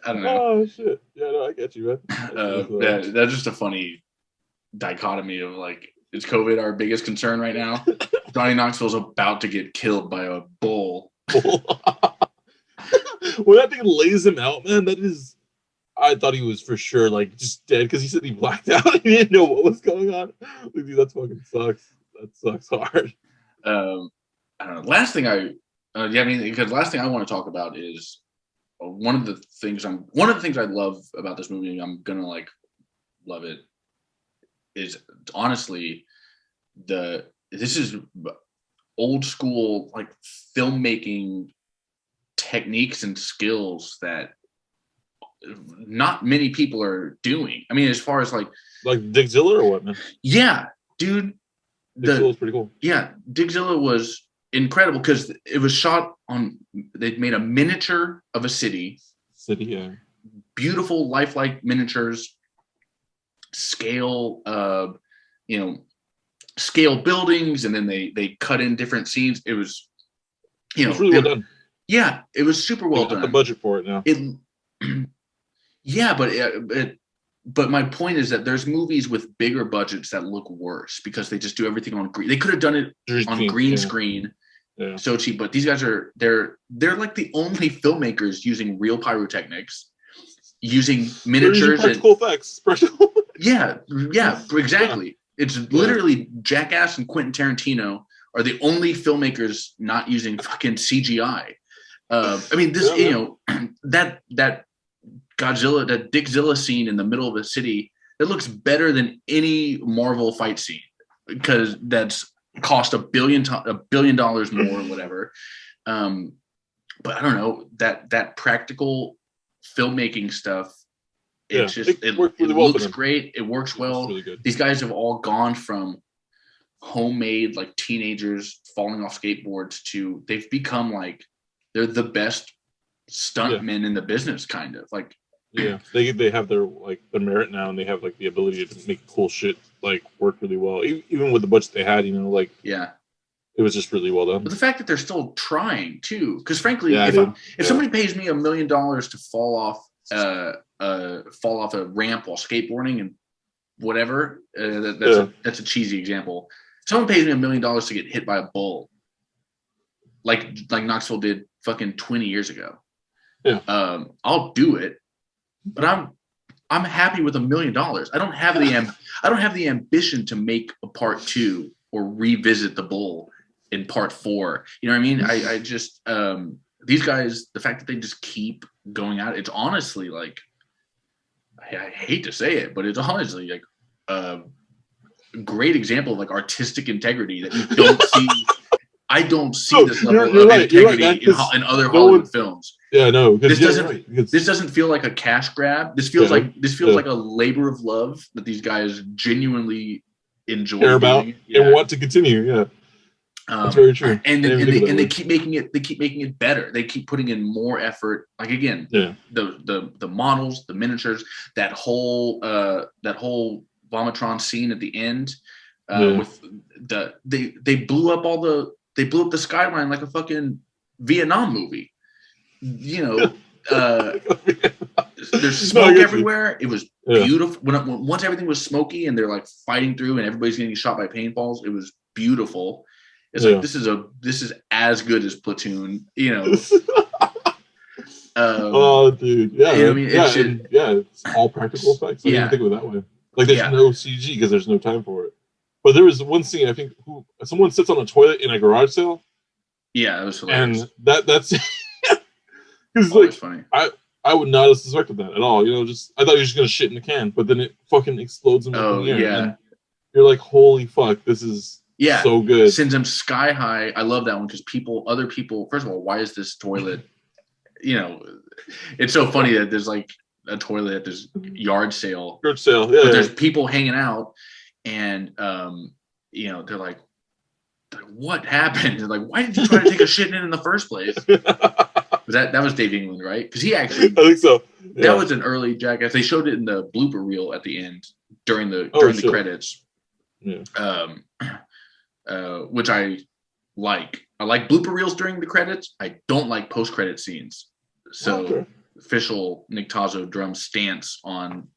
I don't know. Oh shit! Yeah, no, I get you, man. That's just a funny dichotomy of like, is COVID our biggest concern right now? Johnny Knoxville's about to get killed by a bull. When that thing lays him out, man, I thought he was for sure like just dead because he said he blacked out and he didn't know what was going on. Like, dude, that fucking sucks. That sucks hard. I don't know. Last thing I want to talk about is one of the things I love about this movie. I'm gonna like love it. Is honestly this is old school like filmmaking techniques and skills that not many people are doing. I mean, as far as like Digzilla or what, man? Yeah, dude. Digzilla was pretty cool. Yeah, Digzilla was incredible because it was shot on. They made a miniature of a city. Yeah. Beautiful, lifelike miniatures. Scale, scale buildings, and then they cut in different scenes. It was, it was really well done. Yeah, it was super well done. The budget for it now. Yeah, but my point is that there's movies with bigger budgets that look worse because they just do everything on green. They could have done it on green screen, so cheap. But these guys they're like the only filmmakers using real pyrotechnics, using miniatures and practical effects. Yeah, exactly. Yeah. It's literally Jackass and Quentin Tarantino are the only filmmakers not using fucking CGI. I mean, this that Godzilla, that Digzilla scene in the middle of a city, that looks better than any Marvel fight scene because that's cost $1 billion more or whatever. But I don't know, that practical filmmaking stuff. It looks great. It works well. Really These guys have all gone from homemade like teenagers falling off skateboards to they've become like they're the best stuntmen in the business, kind of like. Yeah, they have their merit now, and they have like the ability to make cool shit like work really well, even with the budget they had. It was just really well done. But the fact that they're still trying too, because frankly, if somebody pays me $1 million to fall off a ramp while skateboarding and whatever, that's a cheesy example. Someone pays me $1 million to get hit by a bull, like Knoxville did fucking 20 years ago. Yeah, I'll do it. But I'm happy with $1 million. I don't have the ambition to make a part 2 or revisit the bull in part 4. You know what I mean? I just these guys, the fact that they just keep going out, it's honestly like I hate to say it, but it's honestly like a great example of like artistic integrity that you don't see. I don't see this level of integrity in other Hollywood films. Yeah, no. This doesn't feel like a cash grab. This feels like a labor of love that these guys genuinely enjoy, care about, and want to continue. Yeah, that's very true. And they keep making it. They keep making it better. They keep putting in more effort. Like again, the models, the miniatures, that whole Vomitron scene at the end with they blew up the skyline like a fucking Vietnam movie. There's smoke everywhere. It was beautiful. Once everything was smoky and they're like fighting through and everybody's getting shot by paintballs, it was beautiful. It's like this is as good as Platoon, you know. Oh, dude, yeah, I mean, it's all practical effects. I didn't even think of it that way. Like, there's no CG because there's no time for it. But there was one scene, I think, someone sits on a toilet in a garage sale. Yeah, that was hilarious. And that's because like funny. I would not have suspected that at all. You know, I thought he was just gonna shit in the can, but then it fucking explodes him up in the air. Yeah. And you're like, holy fuck, this is so good. Sends him sky high. I love that one because other people. First of all, why is this toilet? You know, it's so funny that there's like a toilet at this yard sale. Yard sale, yeah. But there's people hanging out, and you know, they're like, what happened? They're like, why did you try to take a shit in the first place? That was Dave England, right? Because he actually, I think so. Yeah. That was an early Jackass. They showed it in the blooper reel at the end during the credits. Yeah. Which I like. I like blooper reels during the credits. I don't like post-credit scenes. So official Nick Tazzo drum stance on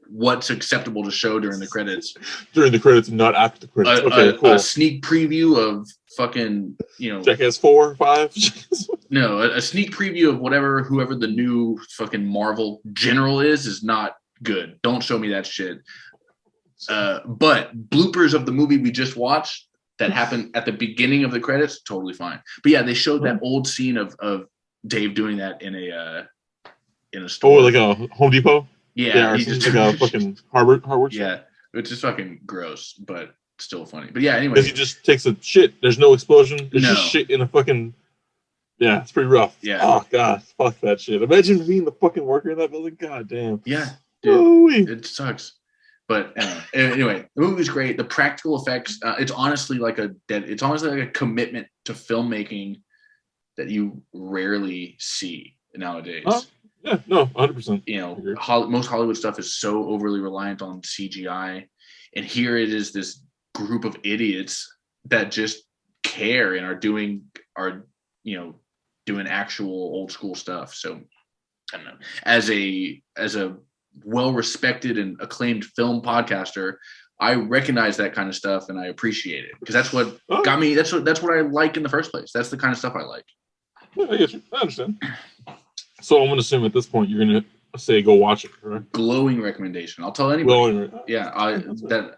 what's acceptable to show during the credits. During the credits, not after the credits. Cool. A sneak preview of fucking, you know, Jackass 4, 5. No, a sneak preview of whoever the new fucking Marvel general is not good. Don't show me that shit. But bloopers of the movie we just watched that happened at the beginning of the credits, totally fine. But yeah, they showed that old scene of Dave doing that in a store. Oh, like a Home Depot? Yeah, he just like a fucking Harvard. Yeah, which is fucking gross, but still funny. But yeah, anyway, because he just takes a shit. There's no explosion. There's just shit in a fucking. Yeah, it's pretty rough. Yeah. Oh god, fuck that shit. Imagine being the fucking worker in that building. God damn. Yeah, dude, it sucks. But anyway, the movie's great. The practical effects. It's honestly like a commitment to filmmaking that you rarely see nowadays. Yeah, no, 100%. You know, most Hollywood stuff is so overly reliant on CGI, and here it is this group of idiots that just care and are doing actual old school stuff. So I don't know. As a well-respected and acclaimed film podcaster, I recognize that kind of stuff and I appreciate it because that's what got me. That's what I like in the first place. That's the kind of stuff I like. Yeah, I get you. I understand. So I'm going to assume at this point you're going to say go watch it, correct? Glowing recommendation. I'll tell anybody.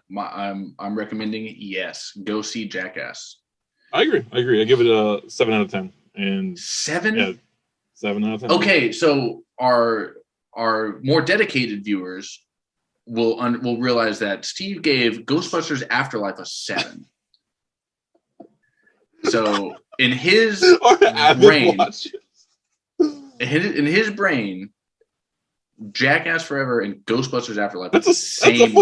I'm recommending yes. Go see Jackass. I agree. I give it a 7 out of 10. And 7? Yeah, 7 out of 10. Okay, so our more dedicated viewers will realize that Steve gave Ghostbusters Afterlife a 7. So in his brain, Jackass Forever and Ghostbusters Afterlife. That's same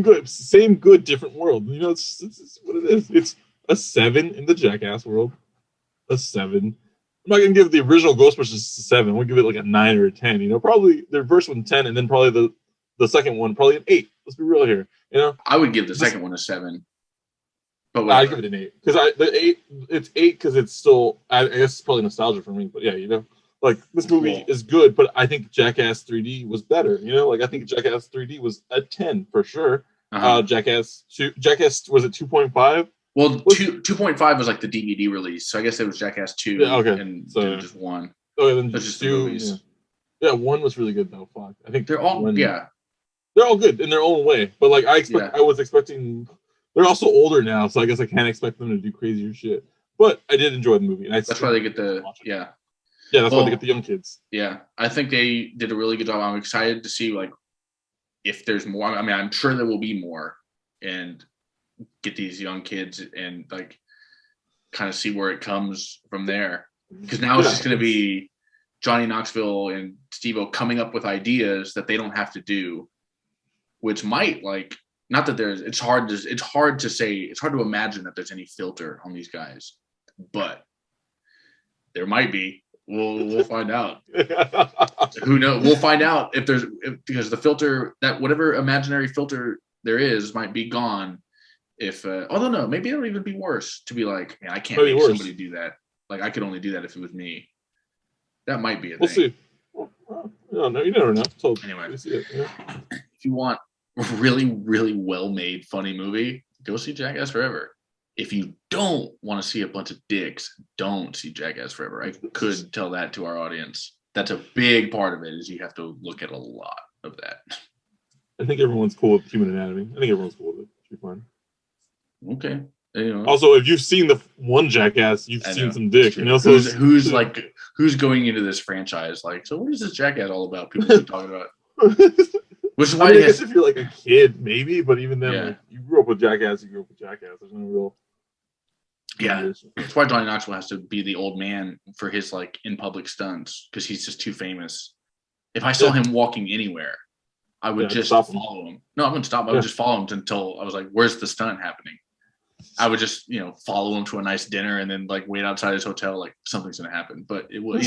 good. Same good, different world. You know, it's what it is. It's a 7 in the Jackass world. A 7. I'm not gonna give the original Ghostbusters a 7. We'll give it like a 9 or a 10. You know, probably the first one 10, and then probably the second one probably an 8. Let's be real here. You know, I would give the second one a 7. But I'd give it an 8 because it's 8 because it's still. I guess it's probably nostalgia for me. But yeah, you know, like this movie is good, but I think Jackass 3D was better. You know, like I think Jackass 3D was a 10 for sure. Jackass was it 2.5? Well, 2.5 was like the DVD release, so I guess it was Jackass 2 and just 1. Oh, then that's just 2, the movies. Yeah, 1 was really good though. Fuck, I think they're all they're all good in their own way. But like I was expecting. They're also older now, so I guess I can't expect them to do crazier shit. But I did enjoy the movie, and that's why they get the that's why they get the young kids. Yeah, I think they did a really good job. I'm excited to see like if there's more. I mean, I'm sure there will be more, and get these young kids and like kind of see where it comes from there. Because now it's just going to be Johnny Knoxville and Steve-O coming up with ideas that they don't have to do, which might like. Not that it's hard to say, it's hard to imagine that there's any filter on these guys, but there might be. We'll find out. Who knows? We'll find out because the filter, that whatever imaginary filter there is might be gone. Although no, maybe it'll even be worse to be like, man, I can't make somebody do that. Like I could only do that if it was me. That might be a thing. We'll see. No, you never know. Anyway, if you want really, really well-made, funny movie, go see Jackass Forever. if you don't want to see a bunch of dicks, don't see Jackass Forever. I could tell that to our audience. That's a big part of it, is you have to look at a lot of that. I think everyone's cool with Human Anatomy. I think everyone's cool with it. Should be fine. Okay. You know. Also, if you've seen the one Jackass, you've seen some dick. And also, who's going into this franchise? Like, so what is this Jackass all about? People keep talking about. Which is why I guess if you're like a kid, maybe, but even then, like, you grew up with Jackass. There's no real. Yeah, that's why Johnny Knoxville has to be the old man for his like in public stunts, because he's just too famous. If I saw him walking anywhere, I would just follow him. No, I wouldn't stop. I would just follow him until I was like, "Where's the stunt happening?" I would just, follow him to a nice dinner and then like wait outside his hotel, like something's gonna happen. But it will,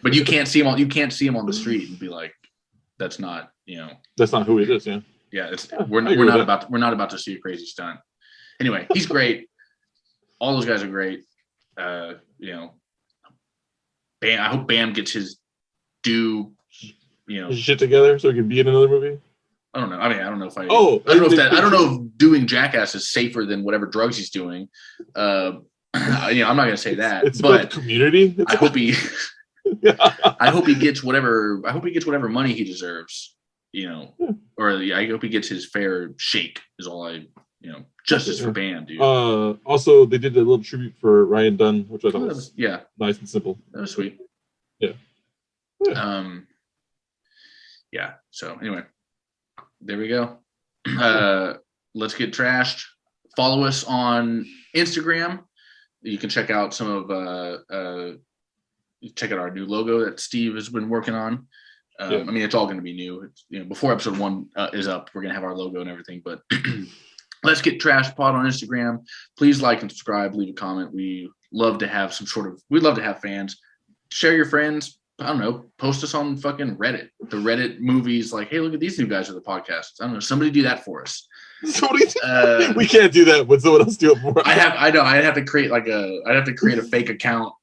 But you can't see him on. You can't see him on the street and be like, "That's not, That's not who he is." Yeah. We're not about to see a crazy stunt. Anyway, he's great. All those guys are great. Bam. I hope Bam gets his due. His shit together so he can be in another movie. I don't know. I mean, I don't know if I don't know if doing Jackass is safer than whatever drugs he's doing. I'm not gonna say that. It's about the community. I hope he. I hope he gets whatever. I hope he gets whatever money he deserves. Or I hope he gets his fair shake. Is all I. Justice for Bam, dude. Also, they did a little tribute for Ryan Dunn, which I thought was nice and simple. That was sweet. Yeah. Yeah. So anyway, there we go. Let's get trashed. Follow us on Instagram. You can check out some of check out our new logo that Steve has been working on. I mean, it's all going to be new. It's, before episode 1 is up, we're going to have our logo and everything. But let's get Trash Pod on Instagram. Please like and subscribe. Leave a comment. We love to have we'd love to have fans. Share your friends. I don't know. Post us on fucking Reddit. The Reddit movies, like, hey, look at these new guys with the podcast. I don't know. Somebody do that for us. We can't do that. Would someone else do it for us? I know. I'd have to create a fake account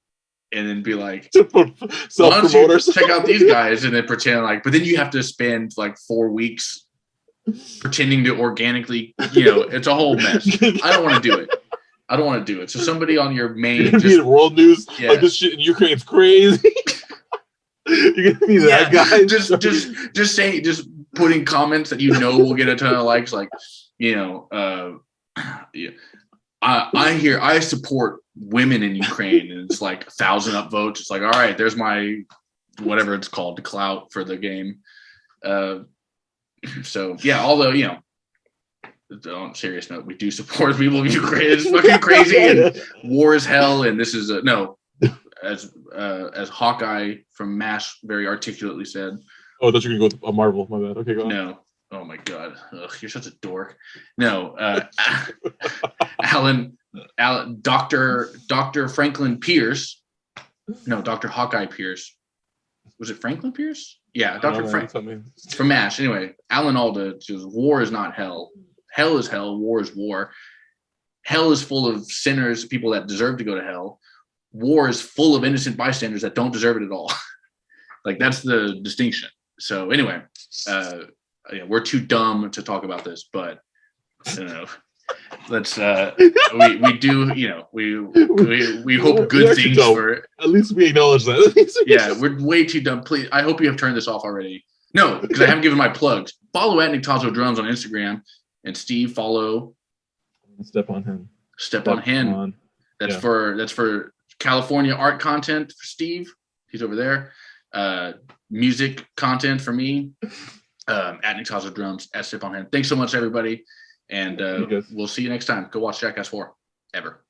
and then be like, self-promoters. Check out these guys, and then pretend like. But then you have to spend like 4 weeks pretending to organically. It's a whole mess. I don't want to do it. So somebody on your main. You're gonna be in world news. Yeah. Like, this shit in Ukraine's crazy. You're gonna be that guy. Just putting comments that will get a ton of likes. Like, I support women in Ukraine, and it's like 1,000 upvotes. It's like, all right, there's my whatever it's called, the clout for the game. So yeah, although on a serious note, we do support people of Ukraine. It's fucking crazy, and war is hell. And this is as Hawkeye from MASH very articulately said. Oh, I thought you were going to go with Marvel. My bad. Okay, go on. No. Oh my God. Ugh, you're such a dork. No. Alan, Dr. Franklin Pierce. No, Dr. Hawkeye Pierce. Was it Franklin Pierce? Yeah, Dr. Frank from MASH. Anyway, Alan Alda says, war is not hell. Hell is hell. War is war. Hell is full of sinners, people that deserve to go to hell. War is full of innocent bystanders that don't deserve it at all. Like, that's the distinction. So anyway, we're too dumb to talk about this, but let's we do, we hope good things for it. At least we acknowledge that. Yeah, we're way too dumb. Please, I hope you have turned this off already. No, because I haven't given my plugs. Follow at Nictazo Drums on Instagram, and Steve, follow Step on Him. Step on Him. That's for California art content for Steve. He's over there. Music content for me. At Nictazo Drums, at Step on Him. Thanks so much, everybody. And we'll see you next time. Go watch Jackass 4. Ever.